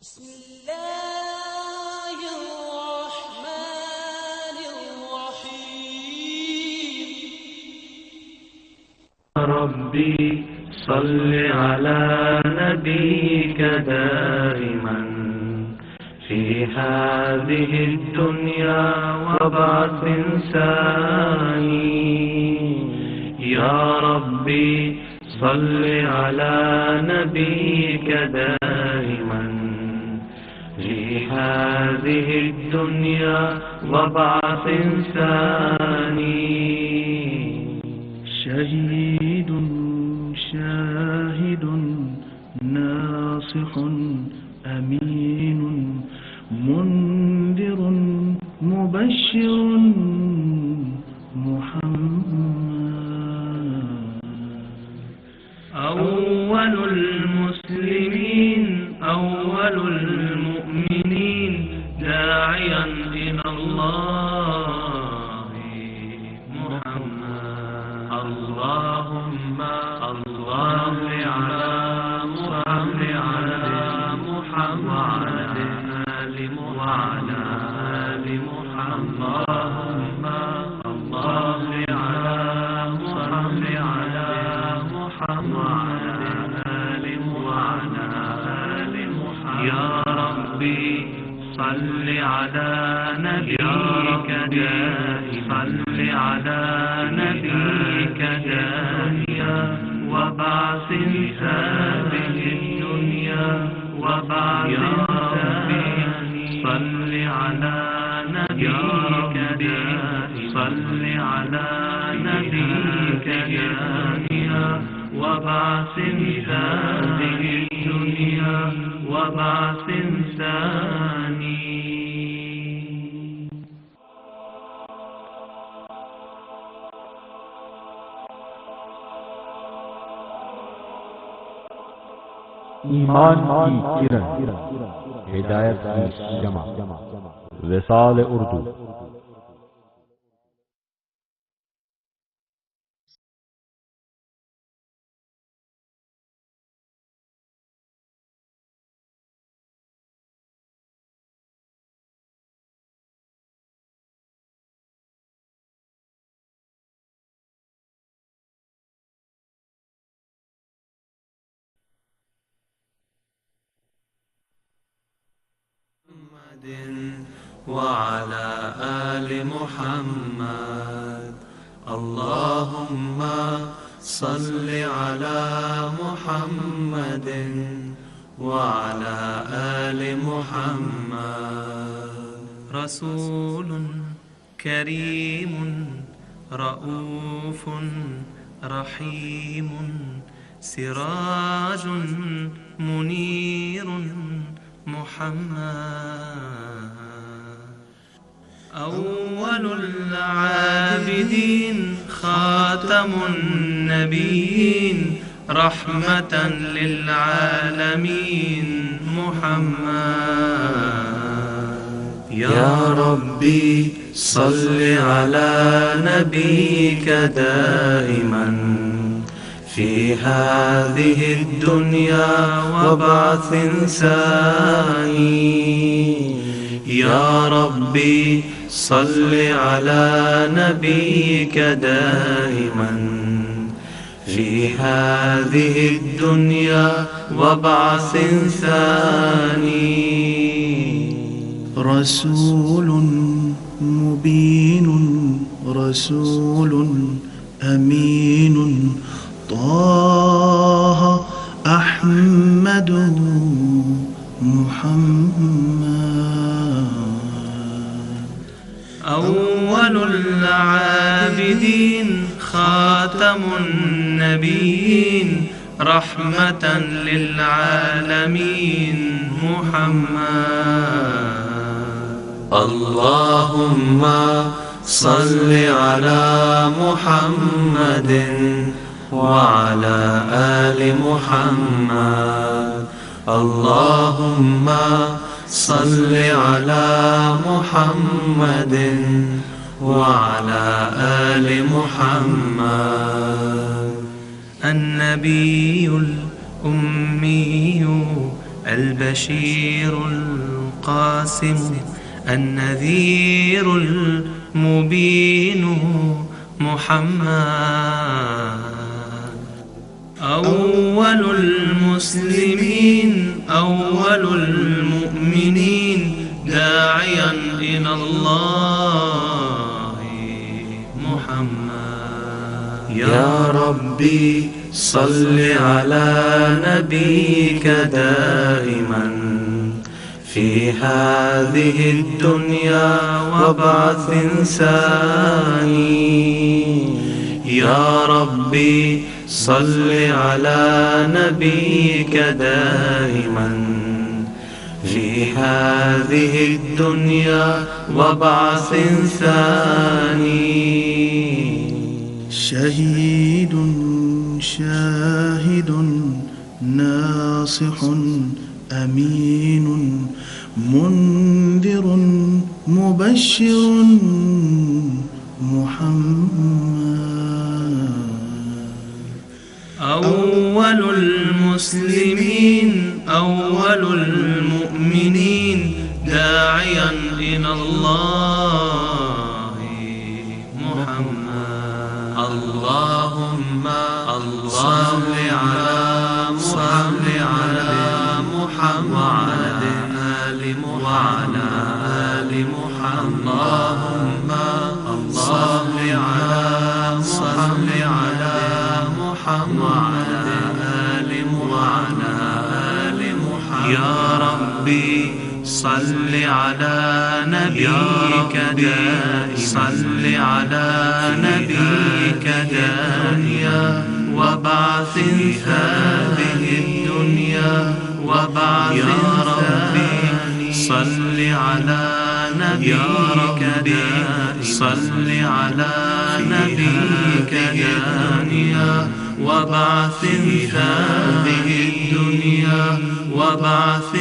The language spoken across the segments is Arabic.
بسم الله الرحمن الرحيم. ربي صل على نبيك دائما في هذه الدنيا وبعث ثاني. يا ربي صل على نبيك دائما في هذه الدنيا وبعث ثاني. شهيد شاهد ناصح أمين منذر مبشر محمد. أول المسلمين أول المؤمنين داعيا إلى الله محمد. اللهم صل على محمد وعلى آل محمد. اللهم صل على محمد وعلى آل محمد. يا ربي صل على نبيك دائما صل على نبيك دائما وبعث هذه الدنيا وبعث ثاني. صل على نبيك دائما صل على نبيك دائما وبعث هذه الدنيا وبعث ثاني. ایمان کی کرن ہدایت کی جمع وصال اردو. وعلى آل محمد. اللهم صل على محمد وعلى آل محمد. رسول كريم رؤوف رحيم سراج منير محمد. أول العابدين خاتم النبيين رحمة للعالمين محمد. يا ربي صل على نبيك دائما في هذه الدنيا وبعث ثاني. يا ربي صل على نبيك دائما في هذه الدنيا وبعث ثاني. رسول مبين رسول أمين طه أحمد محمد. أول العابدين خاتم النبيين رحمة للعالمين محمد. اللهم صل على محمد وعلى آل محمد. اللهم صل على محمد وعلى آل محمد. النبي الأمي البشير القاسم النذير المبين محمد أول المسلمين أول المؤمنين داعيا إلى الله محمد يا ربي صل على نبيك دائما في هذه الدنيا وبعث ثاني يا ربي صل على نبيك دائما في هذه الدنيا وبعث ثاني شهيد شاهد ناصح أمين منذر مبشر محمد أول المسلمين أول المؤمنين داعيا إلى الله محمد اللهم صل على محمد وعلى آل محمد اللهم صل على محمد وعلى آل محمد يا ربي صل على نبيك صل على نبيك دانيا وبعث هذه الدنيا وبعث يا ربي صل على نبيك صل على نبيك دانيا وبعث هذه الدنيا وبعث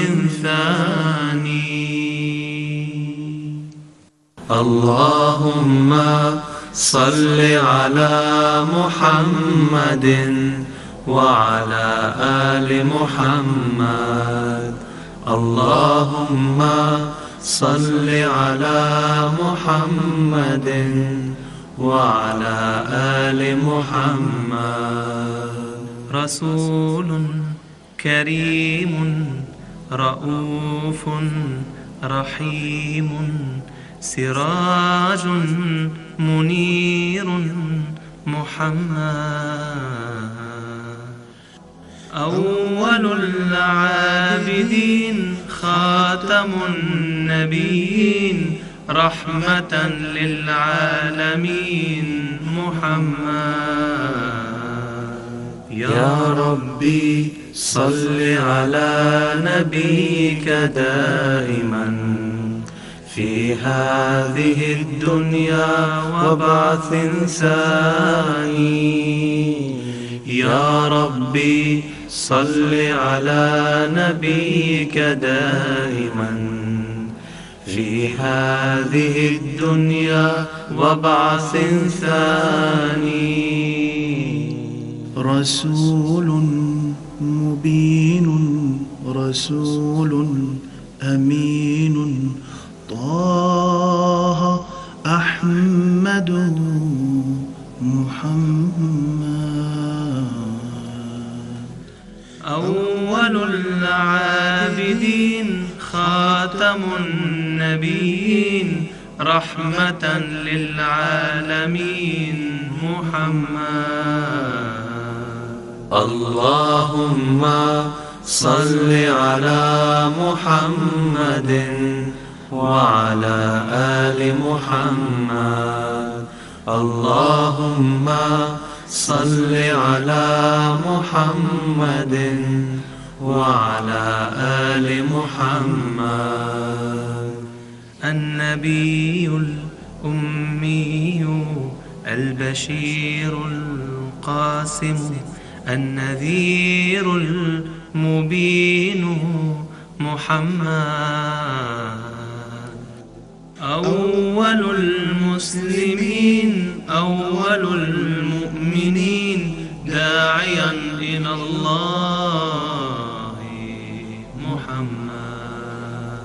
ثاني اللهم صل على محمد وعلى آل محمد اللهم صل على محمد وعلى آل محمد رسول كريم رؤوف رحيم سراج منير محمد أول العابدين خاتم النبيين رحمة للعالمين محمد يا ربي صل على نبيك دائما في هذه الدنيا وبعث ثاني يا ربي صل على نبيك دائما في هذه الدنيا وبعث ثاني رسول مبين رسول أمين طه أحمد محمد أول العابدين خاتم النبيين رحمة للعالمين محمد اللهم صل على محمد وعلى آل محمد اللهم صل على محمد وعلى آل محمد النبي الأمي البشير القاسم النذير المبين محمد أول المسلمين أول المؤمنين داعيا إلى الله محمد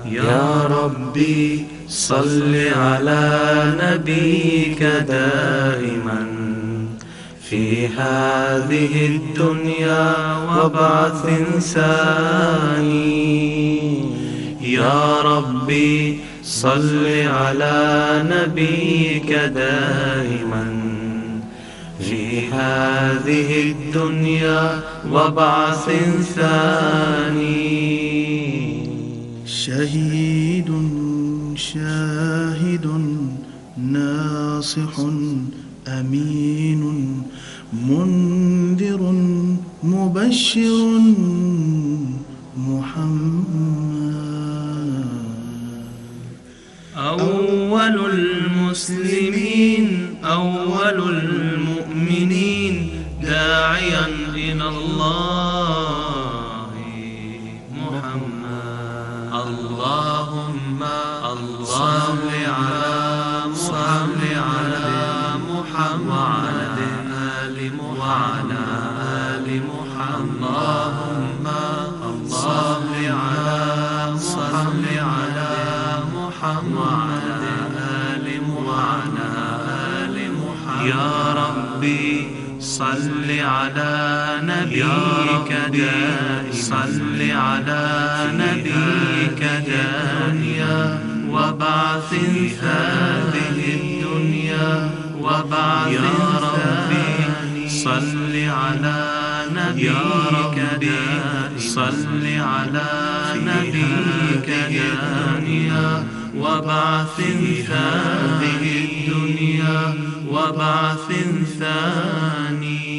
يا ربي صل على نبيك دائما في هذه الدنيا وبعث ثاني. يا ربي صل على نبيك دائما في هذه الدنيا وبعث ثاني. شهيد شاهد ناصح أمين منذر مبشر محمد. أول المسلمين أول المؤمنين داعيا إلى الله محمد. اللهم صل على محمد وعلى آل محمد. اللهم صل على محمد وعلى آل محمد. يا ربي صل على نبيك صل على نبيك دانيا وبعث هذه الدنيا وبعث. يا ربي صل على نبيك صل على نبيك دانيا وبعث هذه الدنيا وبعث ثاني.